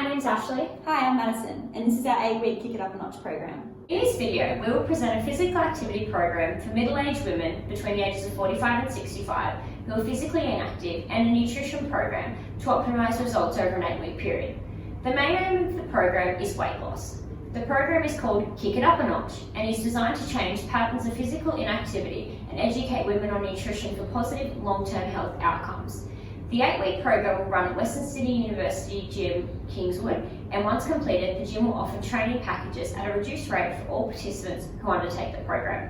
my name's Ashleigh. Hi, I'm Maddison, and this is our 8-week Kick It Up a Notch program. In this video, we will present a physical activity program for middle-aged women between the ages of 45 and 65 who are physically inactive, and a nutrition program to optimise results over an 8-week period. The main aim of the program is weight loss. The program is called Kick It Up a Notch and is designed to change patterns of physical inactivity and educate women on nutrition for positive long-term health outcomes. The 8-week program will run at Western Sydney University Gym, Kingswood, and once completed, the gym will offer training packages at a reduced rate for all participants who undertake the program.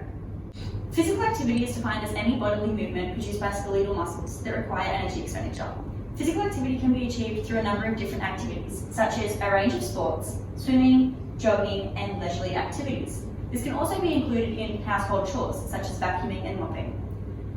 Physical activity is defined as any bodily movement produced by skeletal muscles that require energy expenditure. Physical activity can be achieved through a number of different activities, such as a range of sports, swimming, jogging, and leisurely activities. This can also be included in household chores, such as vacuuming and mopping.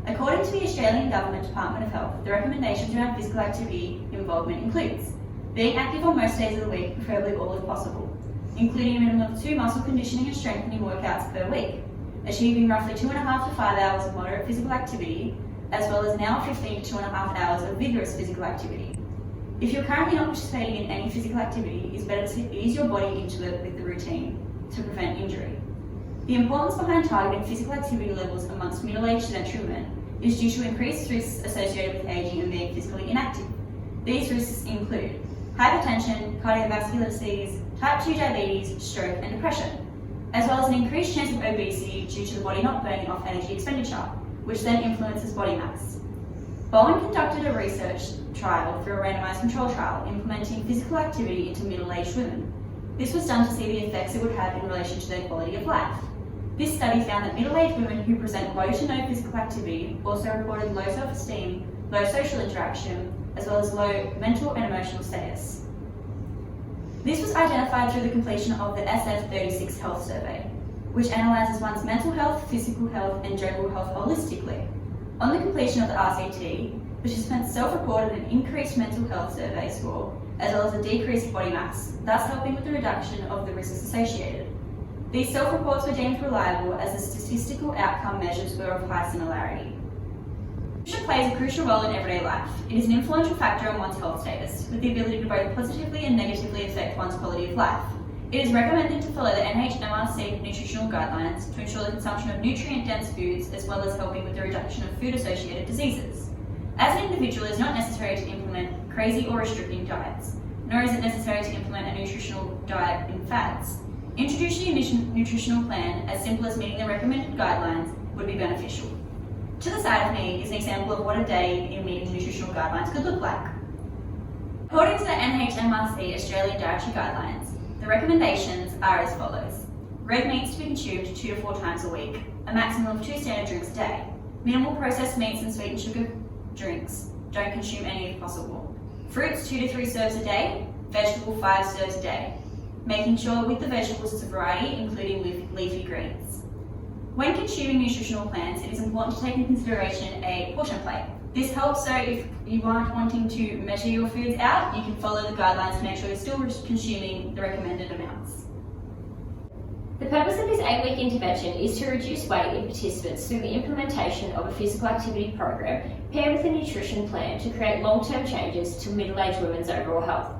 According to the Australian Government Department of Health, the recommendations around physical activity involvement includes being active on most days of the week, preferably all if possible, including a minimum of 2 muscle conditioning and strengthening workouts per week, achieving roughly 2.5 to 5 hours of moderate physical activity, as well as an hour 15 to 2.5 hours of vigorous physical activity. If you're currently not participating in any physical activity, it's better to ease your body into it with the routine to prevent injury. The importance behind targeting physical activity levels amongst middle-aged sedentary women is due to increased risks associated with aging and being physically inactive. These risks include hypertension, cardiovascular disease, type 2 diabetes, stroke, and depression, as well as an increased chance of obesity due to the body not burning off energy expenditure, which then influences body mass. Bowen conducted a research trial through a randomised control trial implementing physical activity into middle-aged women. This was done to see the effects it would have in relation to their quality of life. This study found that middle-aged women who present low to no physical activity also reported low self-esteem, low social interaction, as well as low mental and emotional status. This was identified through the completion of the SF36 Health Survey, which analyses one's mental health, physical health, and general health holistically. On the completion of the RCT, participants self-reported an increased mental health survey score, as well as a decreased body mass, thus helping with the reduction of the risks associated. These self-reports were deemed reliable as the statistical outcome measures were of high similarity. Nutrition plays a crucial role in everyday life. It is an influential factor on one's health status, with the ability to both positively and negatively affect one's quality of life. It is recommended to follow the NHMRC nutritional guidelines to ensure the consumption of nutrient-dense foods, as well as helping with the reduction of food-associated diseases. As an individual, it is not necessary to implement crazy or restricting diets, nor is it necessary to implement a nutritional diet in fads. Introducing a nutritional plan as simple as meeting the recommended guidelines would be beneficial. To the side of me is an example of what a day in meeting nutritional guidelines could look like. According to the NHMRC Australian Dietary Guidelines, the recommendations are as follows. Red meats to be consumed 2 to 4 times a week, a maximum of 2 standard drinks a day. Minimal processed meats and sweetened sugar drinks, don't consume any if possible. Fruits 2 to 3 serves a day, vegetable 5 serves a day. Making sure with the vegetables is a variety, including leafy greens. When consuming nutritional plans, it is important to take into consideration a portion plate. This helps so if you aren't wanting to measure your foods out, you can follow the guidelines to make sure you're still consuming the recommended amounts. The purpose of this 8-week intervention is to reduce weight in participants through the implementation of a physical activity program paired with a nutrition plan to create long-term changes to middle-aged women's overall health,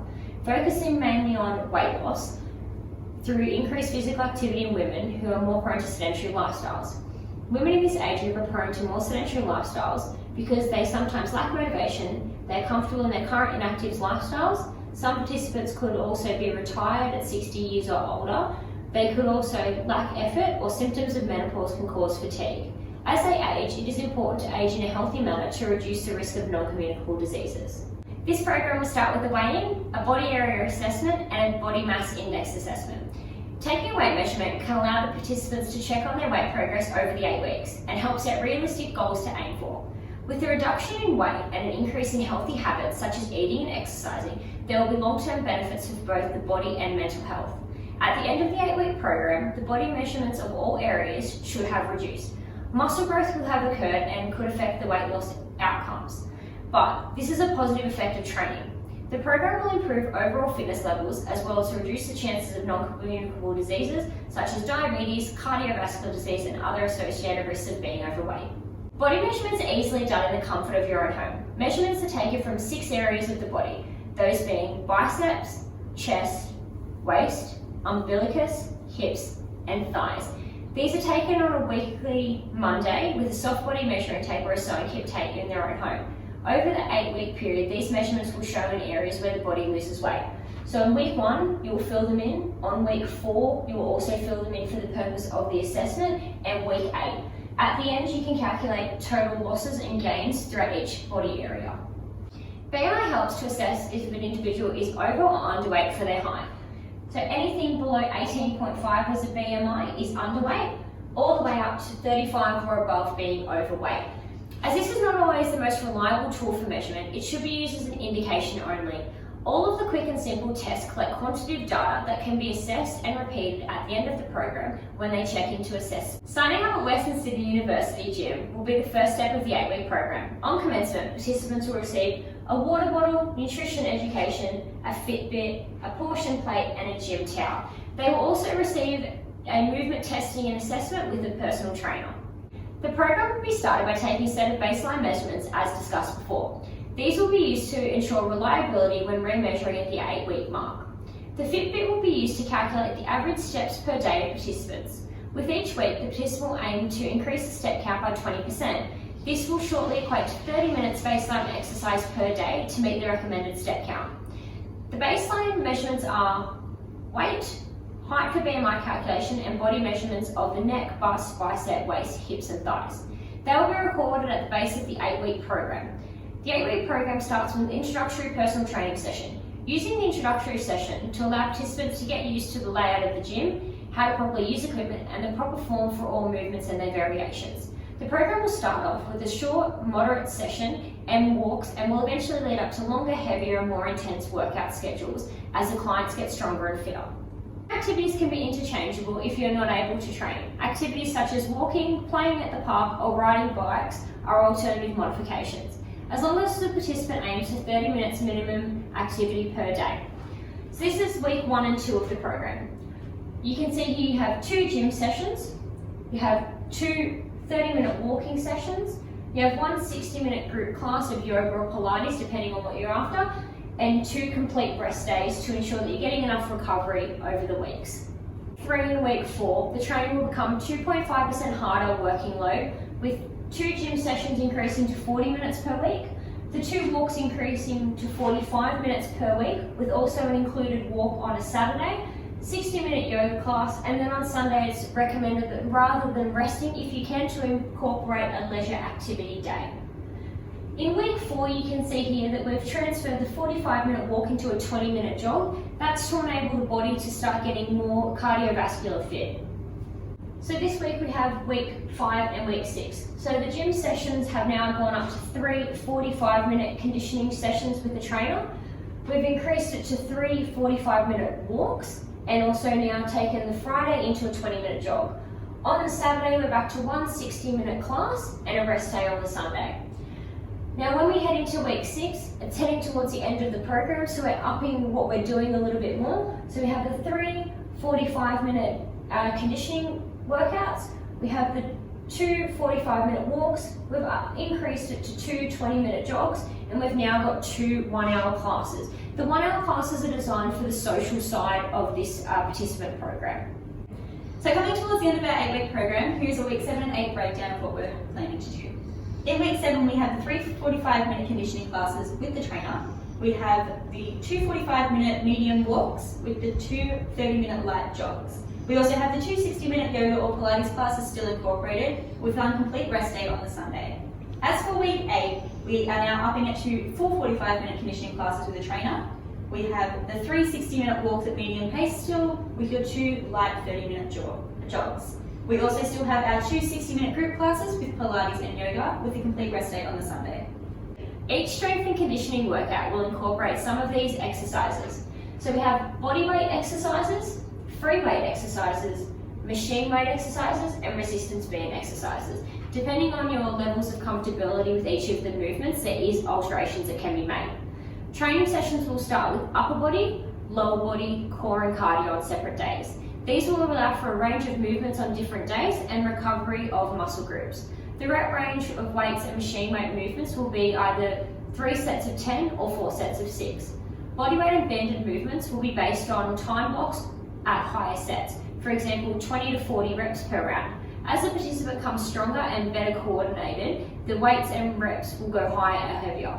focusing mainly on weight loss through increased physical activity in women who are more prone to sedentary lifestyles. Women in this age group are prone to more sedentary lifestyles because they sometimes lack motivation, they're comfortable in their current inactive lifestyles. Some participants could also be retired at 60 years or older. They could also lack effort, or symptoms of menopause can cause fatigue. As they age, it is important to age in a healthy manner to reduce the risk of non-communicable diseases. This program will start with a weigh-in, a body area assessment, and a body mass index assessment. Taking a weight measurement can allow the participants to check on their weight progress over the 8 weeks and help set realistic goals to aim for. With a reduction in weight and an increase in healthy habits such as eating and exercising, there will be long-term benefits for both the body and mental health. At the end of the 8-week program, the body measurements of all areas should have reduced. Muscle growth will have occurred and could affect the weight loss outcomes, but this is a positive effect of training. The program will improve overall fitness levels as well as reduce the chances of non-communicable diseases such as diabetes, cardiovascular disease, and other associated risks of being overweight. Body measurements are easily done in the comfort of your own home. Measurements are taken from 6 areas of the body, those being biceps, chest, waist, umbilicus, hips, and thighs. These are taken on a weekly Monday with a soft body measuring tape or a sewing kit taken in their own home. Over the 8-week period, these measurements will show in areas where the body loses weight. So in week 1, you will fill them in. On week 4, you will also fill them in for the purpose of the assessment, and week 8. At the end, you can calculate total losses and gains throughout each body area. BMI helps to assess if an individual is over or underweight for their height. So anything below 18.5 as a BMI is underweight, all the way up to 35 or above being overweight. As this is not always the most reliable tool for measurement, it should be used as an indication only. All of the quick and simple tests collect quantitative data that can be assessed and repeated at the end of the program when they check into assessment. Signing up at Western Sydney University Gym will be the first step of the 8-week program. On commencement, participants will receive a water bottle, nutrition education, a Fitbit, a portion plate, and a gym towel. They will also receive a movement testing and assessment with a personal trainer. The program will be started by taking a set of baseline measurements as discussed before. These will be used to ensure reliability when remeasuring at the 8-week mark. The Fitbit will be used to calculate the average steps per day of participants. With each week, the participant will aim to increase the step count by 20%. This will shortly equate to 30 minutes baseline exercise per day to meet the recommended step count. The baseline measurements are weight, height for BMI calculation, and body measurements of the neck, bust, bicep, waist, hips, and thighs. They will be recorded at the base of the 8-week program. The 8-week program starts with an introductory personal training session. Using the introductory session to allow participants to get used to the layout of the gym, how to properly use equipment, and the proper form for all movements and their variations. The program will start off with a short, moderate session and walks, and will eventually lead up to longer, heavier, and more intense workout schedules as the clients get stronger and fitter. Activities can be interchangeable if you're not able to train. Activities such as walking, playing at the park, or riding bikes are alternative modifications, as long as the participant aims for 30 minutes minimum activity per day. So this is week 1 and 2 of the program. You can see here you have 2 gym sessions, you have 2 30-minute walking sessions, you have 1 60-minute group class of yoga or Pilates, depending on what you're after, and 2 complete rest days to ensure that you're getting enough recovery over the weeks. 3 in week 4, the training will become 2.5% harder working load, with 2 gym sessions increasing to 40 minutes per week, the 2 walks increasing to 45 minutes per week, with also an included walk on a Saturday, 60-minute yoga class, and then on Sunday it's recommended that rather than resting, if you can, to incorporate a leisure activity day. In week 4, you can see here that we've transferred the 45-minute walk into a 20-minute jog. That's to enable the body to start getting more cardiovascular fit. So this week we have week 5 and week 6. So the gym sessions have now gone up to 3 45-minute conditioning sessions with the trainer. We've increased it to 3 45-minute walks, and also now taken the Friday into a 20-minute jog. On the Saturday, we're back to 1 60-minute class and a rest day on the Sunday. Now when we head into week 6, it's heading towards the end of the program, so we're upping what we're doing a little bit more. So we have the 3 45-minute conditioning workouts, we have the 2 45-minute walks, we've increased it to 2 20-minute jogs, and we've now got 2 1-hour classes. The 1-hour classes are designed for the social side of this participant program. So coming towards the end of our 8-week program, here's a week 7 and 8 breakdown of what we're planning to do. In week 7, we have the 3 45-minute conditioning classes with the trainer. We have the 2 45-minute medium walks with the 2 30-minute light jogs. We also have the 2 60-minute yoga or Pilates classes still incorporated, with one complete rest day on the Sunday. As for week 8, we are now upping it to 4 45-minute conditioning classes with a trainer. We have the 3 60-minute walks at medium pace still, with your 2 light 30-minute jogs. We also still have our 2 60-minute group classes with Pilates and yoga, with a complete rest day on the Sunday. Each strength and conditioning workout will incorporate some of these exercises. So we have body weight exercises, free weight exercises, machine weight exercises, and resistance band exercises. Depending on your levels of comfortability with each of the movements, there is alterations that can be made. Training sessions will start with upper body, lower body, core and cardio on separate days. These will allow for a range of movements on different days and recovery of muscle groups. The rep range of weights and machine weight movements will be either 3 sets of 10 or 4 sets of 6. Bodyweight and banded movements will be based on time blocks at higher sets, for example 20 to 40 reps per round. As the participant becomes stronger and better coordinated, the weights and reps will go higher and heavier.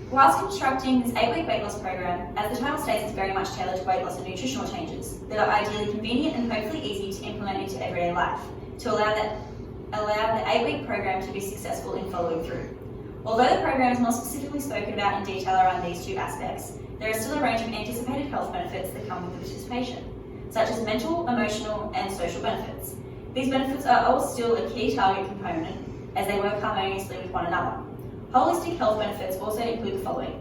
Whilst constructing this 8-week weight loss program, as the title states, it's very much tailored to weight loss and nutritional changes that are ideally convenient and hopefully easy to implement into everyday life to allow the 8-week program to be successful in following through. Although the program is more specifically spoken about in detail around these two aspects, there is still a range of anticipated health benefits that come with the participation, such as mental, emotional, and social benefits. These benefits are all still a key target component as they work harmoniously with one another. Holistic health benefits also include the following: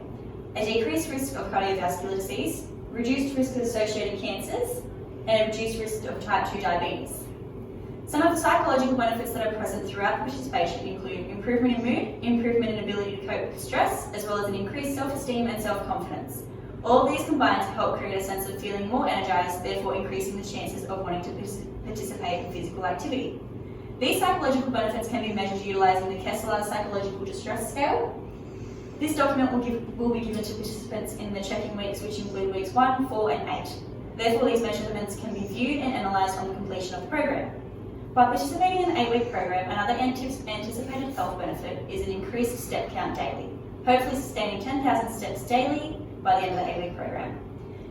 a decreased risk of cardiovascular disease, reduced risk of associated cancers, and a reduced risk of type 2 diabetes. Some of the psychological benefits that are present throughout the participation include improvement in mood, improvement in ability to cope with stress, as well as an increased self-esteem and self-confidence. All of these combine to help create a sense of feeling more energized, therefore increasing the chances of wanting to participate in physical activity. These psychological benefits can be measured utilizing the Kessler Psychological Distress Scale. This document will be given to participants in the check-in weeks, which include weeks 1, 4, and 8. Therefore, these measurements can be viewed and analysed on the completion of the program. By participating in an 8-week program, another anticipated health benefit is an increased step count daily, hopefully sustaining 10,000 steps daily by the end of the 8-week program.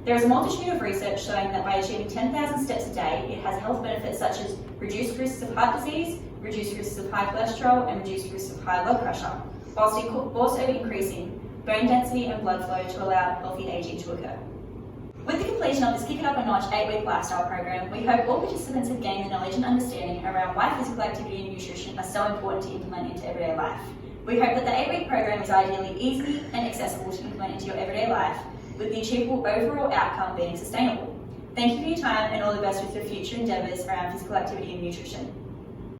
There is a multitude of research showing that by achieving 10,000 steps a day, it has health benefits such as reduced risks of heart disease, reduced risks of high cholesterol, and reduced risks of high blood pressure, whilst also increasing bone density and blood flow to allow healthy aging to occur. With the completion of this Kick It Up a Notch 8-week lifestyle program, we hope all participants have gained the knowledge and understanding around why physical activity and nutrition are so important to implement into everyday life. We hope that the 8-week program is ideally easy and accessible to implement into your everyday life, with the achievable overall outcome being sustainable. Thank you for your time and all the best with your future endeavours around physical activity and nutrition.